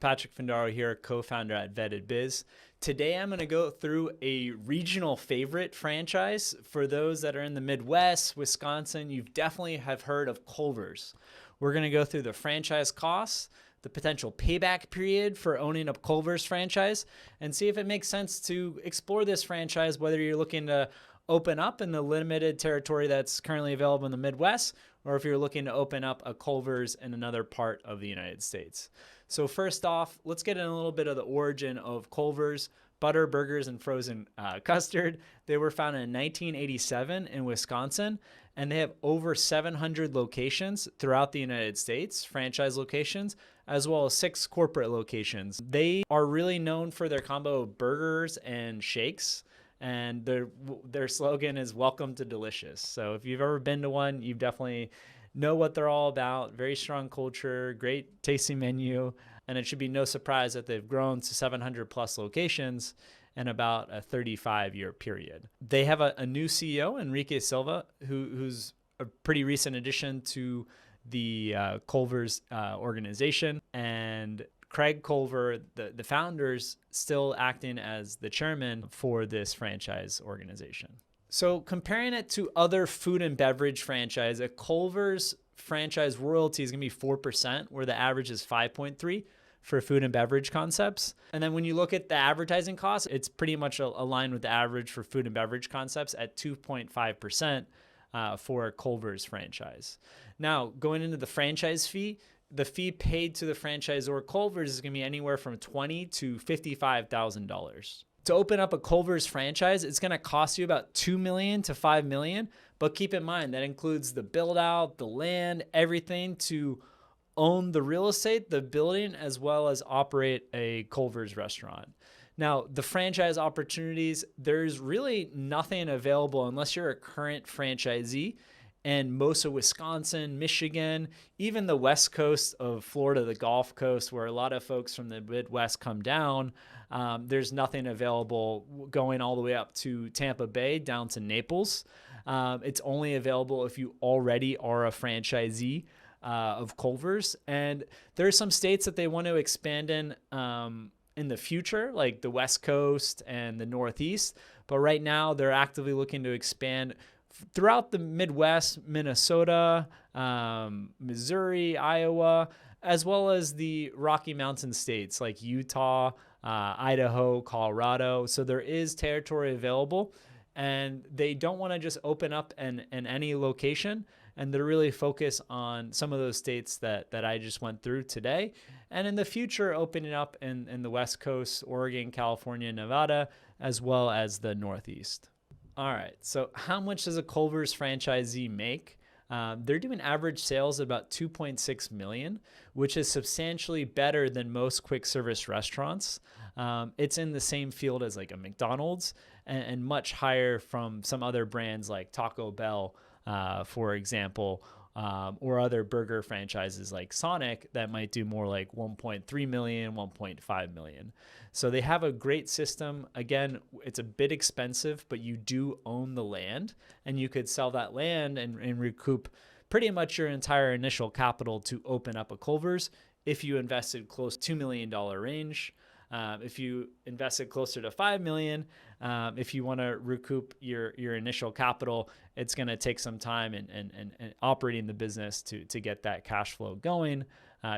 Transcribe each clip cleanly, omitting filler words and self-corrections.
Patrick Findaro here, co-founder at Vetted Biz. Today I'm going to go through a regional favorite franchise. For those that are in the Midwest, Wisconsin, you definitely have heard of Culvers. We're going to go through the franchise costs, the potential payback period for owning a Culvers franchise, and see if it makes sense to explore this franchise, whether you're looking to open up in the limited territory that's currently available in the Midwest, or if you're looking to open up a Culvers in another part of the United States. So first off, let's get in a little bit of the origin of Culvers, butter, burgers, and frozen custard. They were founded in 1987 in Wisconsin, and they have over 700 locations throughout the United States, franchise locations, as well as 6 corporate locations. They are really known for their combo of burgers and shakes. And their slogan is "Welcome to Delicious." So if you've ever been to one, you definitely know what they're all about. Very strong culture, great tasting menu, and it should be no surprise that they've grown to 700 plus locations in about a 35-year period. They have a new CEO, Enrique Silva, who's a pretty recent addition to the Culvers organization, and Craig Culver, the founders, still acting as the chairman for this franchise organization. So comparing it to other food and beverage franchise, a Culver's franchise royalty is going to be 4%, where the average is 5.3% for food and beverage concepts. And then when you look at the advertising costs, it's pretty much aligned with the average for food and beverage concepts at 2.5% for a Culver's franchise. Now, going into the franchise fee, the fee paid to the franchisor Culvers is going to be anywhere from $20,000 to $55,000. To open up a Culvers franchise, it's going to cost you about $2 million to $5 million, but keep in mind that includes the build out, the land, everything to own the real estate, the building, as well as operate a Culvers restaurant. Now, the franchise opportunities, there's really nothing available unless you're a current franchisee. And most of Wisconsin, Michigan, even the west coast of Florida, the Gulf Coast, where a lot of folks from the Midwest come down, there's nothing available going all the way up to Tampa Bay, down to Naples. It's only available if you already are a franchisee of Culvers. And there are some states that they want to expand in the future, like the West Coast and the Northeast. But right now, they're actively looking to expand throughout the Midwest, Minnesota, Missouri, Iowa, as well as the Rocky Mountain states like Utah, Idaho, Colorado. So there is territory available, and they don't want to just open up in any location. And they're really focused on some of those states that I just went through today. And in the future, opening up in the West Coast, Oregon, California, Nevada, as well as the Northeast. All right, so how much does a Culver's franchisee make? They're doing average sales of about $2.6 million, which is substantially better than most quick service restaurants. It's in the same field as like a McDonald's and much higher from some other brands like Taco Bell, for example, or other burger franchises like Sonic that might do more like 1.3 million, 1.5 million. So they have a great system. Again, it's a bit expensive, but you do own the land, and you could sell that land and recoup pretty much your entire initial capital to open up a Culver's if you invested close to $2 million range. If you invested closer to $5 million, if you want to recoup your initial capital, it's going to take some time and operating the business to get that cash flow going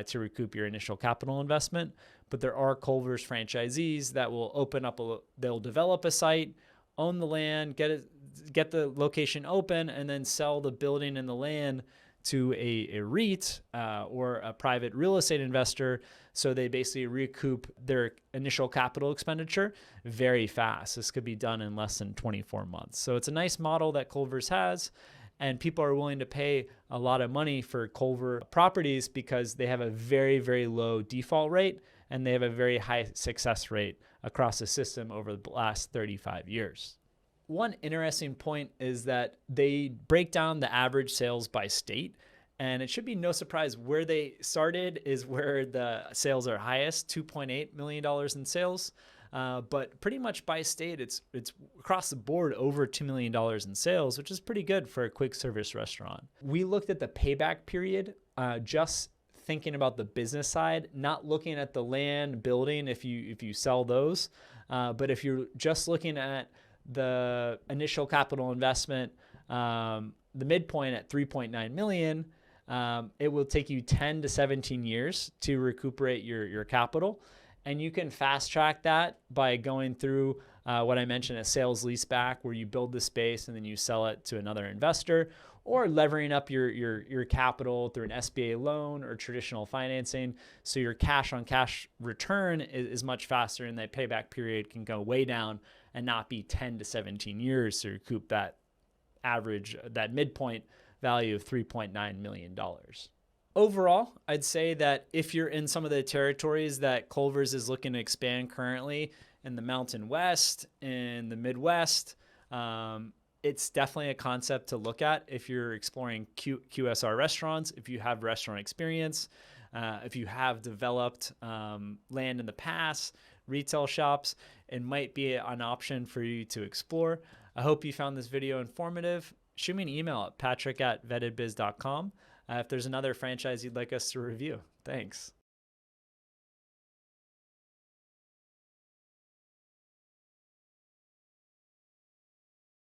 to recoup your initial capital investment. But there are Culver's franchisees that will open up, they'll develop a site, own the land, get the location open, and then sell the building and the land to a REIT or a private real estate investor. So they basically recoup their initial capital expenditure very fast. This could be done in less than 24 months. So it's a nice model that Culver's has, and people are willing to pay a lot of money for Culver properties because they have a very, very low default rate, and they have a very high success rate across the system over the last 35 years. One interesting point is that they break down the average sales by state, and it should be no surprise where they started is where the sales are highest, $2.8 million in sales. But pretty much by state, it's across the board over $2 million in sales, which is pretty good for a quick service restaurant. We looked at the payback period just thinking about the business side, not looking at the land building if you sell those, but if you're just looking at the initial capital investment, the midpoint at 3.9 million, it will take you 10 to 17 years to recuperate your capital. And you can fast track that by going through what I mentioned, a sales leaseback, where you build the space and then you sell it to another investor, or levering up your capital through an SBA loan or traditional financing. So your cash on cash return is much faster, and that payback period can go way down and not be 10 to 17 years to recoup that average, that midpoint value of $3.9 million. Overall, I'd say that if you're in some of the territories that Culvers is looking to expand currently, in the Mountain West, in the Midwest, it's definitely a concept to look at if you're exploring QSR restaurants, if you have restaurant experience, if you have developed land in the past, retail shops, it might be an option for you to explore. I hope you found this video informative. Shoot me an email at patrick@vettedbiz.com if there's another franchise you'd like us to review. Thanks.